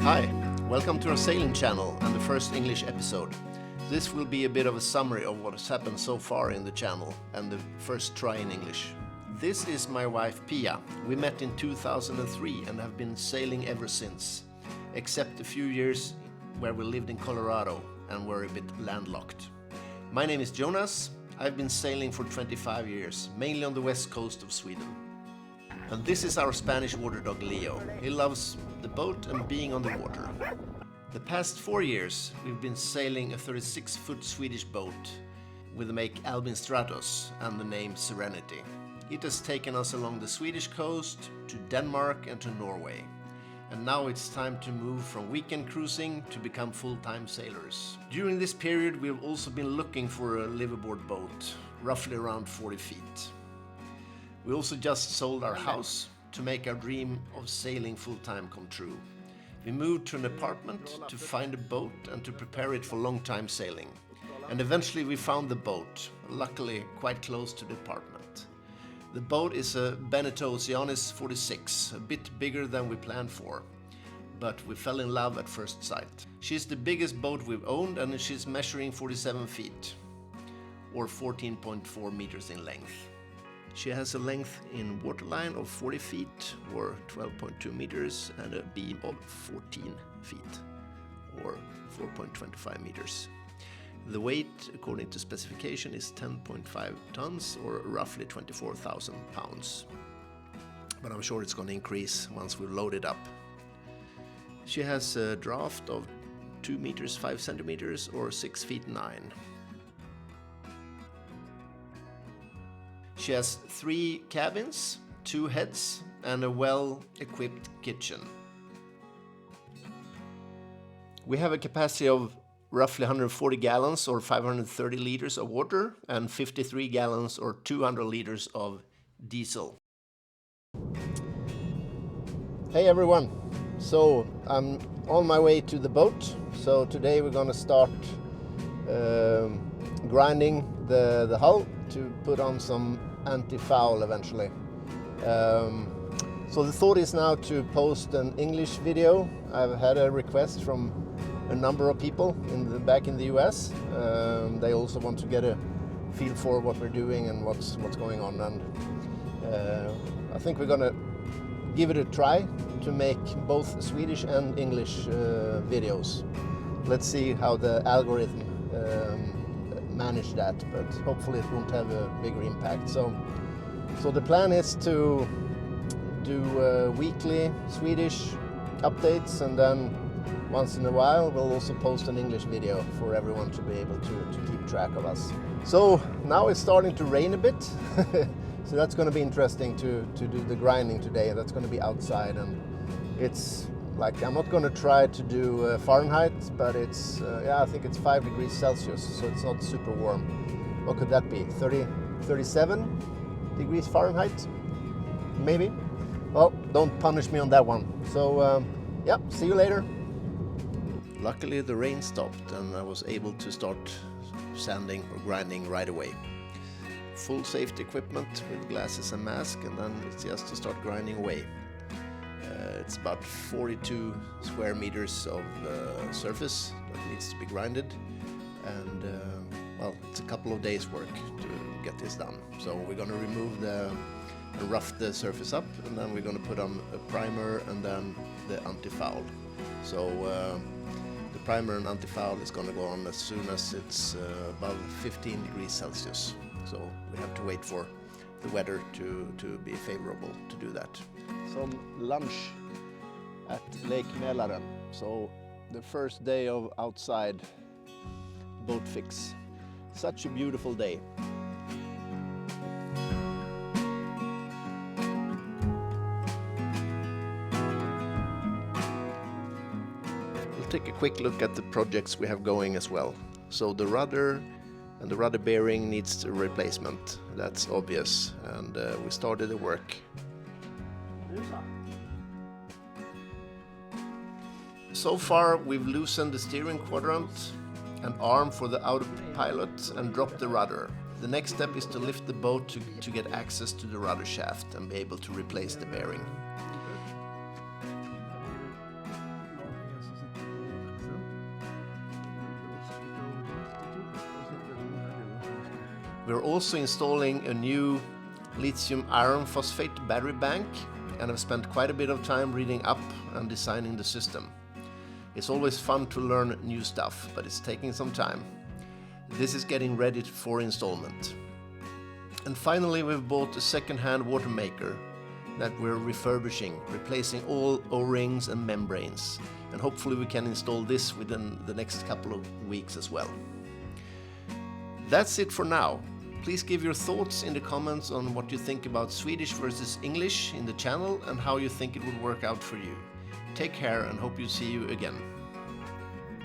Hi, welcome to our sailing channel and the first English episode. This will be a bit of a summary of what has happened so far in the channel and the first try in English. This is my wife Pia. We met in 2003 and have been sailing ever since, except a few years where we lived in Colorado and were a bit landlocked. My name is Jonas. I've been sailing for 25 years, mainly on the west coast of Sweden. And this is our Spanish water dog Leo. He loves the boat and being on the water. The past 4 years we've been sailing a 36-foot Swedish boat with the make Albin Stratos and the name Serenity. It has taken us along the Swedish coast to Denmark and to Norway. And now it's time to move from weekend cruising to become full-time sailors. During this period we've also been looking for a liveaboard boat, roughly around 40 feet. We also just sold our house to make our dream of sailing full-time come true. We moved to an apartment to find a boat and to prepare it for long-time sailing. And eventually we found the boat, luckily quite close to the apartment. The boat is a Beneteau Oceanis 46, a bit bigger than we planned for. But we fell in love at first sight. She's the biggest boat we've owned and she's measuring 47 feet, or 14.4 meters in length. She has a length in waterline of 40 feet or 12.2 meters and a beam of 14 feet or 4.25 meters. The weight, according to specification, is 10.5 tons or roughly 24,000 pounds. But I'm sure it's going to increase once we load it up. She has a draft of 2 meters 5 centimeters or 6 feet 9. She has 3 cabins, 2 heads, and a well-equipped kitchen. We have a capacity of roughly 140 gallons or 530 liters of water and 53 gallons or 200 liters of diesel. Hey everyone, so I'm on my way to the boat. So today we're going to start grinding the hull to put on some anti-foul eventually. So the thought is now to post an English video. I've had a request from a number of people back in the US. They also want to get a feel for what we're doing and what's going on. And I think we're gonna give it a try to make both Swedish and English videos. Let's see how the algorithm manage that, but hopefully it won't have a bigger impact. So the plan is to do weekly Swedish updates, and then once in a while we'll also post an English video for everyone to be able to keep track of us. So now it's starting to rain a bit, so that's going to be interesting to do the grinding today. That's going to be outside, and it's like, I'm not going to try to do Fahrenheit, but it's, I think it's 5 degrees Celsius, so it's not super warm. What could that be? 37 degrees Fahrenheit? Maybe? Well, don't punish me on that one. So, see you later. Luckily the rain stopped and I was able to start sanding or grinding right away. Full safety equipment with glasses and mask, and then it's just to start grinding away. It's about 42 square meters of surface that needs to be grinded, and it's a couple of days work to get this done. So we're going to remove and rough the surface up, and then we're going to put on a primer and then the anti-foul. So the primer and anti-foul is going to go on as soon as it's above 15 degrees Celsius. So we have to wait for the weather to be favorable to do that. Some lunch at Lake Mälaren. So the first day of outside boat fix. Such a beautiful day. We'll take a quick look at the projects we have going as well. So the rudder and the rudder bearing needs a replacement. That's obvious, and we started the work. So far we've loosened the steering quadrant and arm for the autopilot and dropped the rudder. The next step is to lift the boat to get access to the rudder shaft and be able to replace the bearing. also installing a new lithium iron phosphate battery bank, and I've spent quite a bit of time reading up and designing the system. It's always fun to learn new stuff, but it's taking some time. This is getting ready for installment. And finally, we've bought a second-hand water maker that we're refurbishing, replacing all O-rings and membranes. And hopefully we can install this within the next couple of weeks as well. That's it for now. Please give your thoughts in the comments on what you think about Swedish versus English in the channel and how you think it would work out for you. Take care and hope you see you again.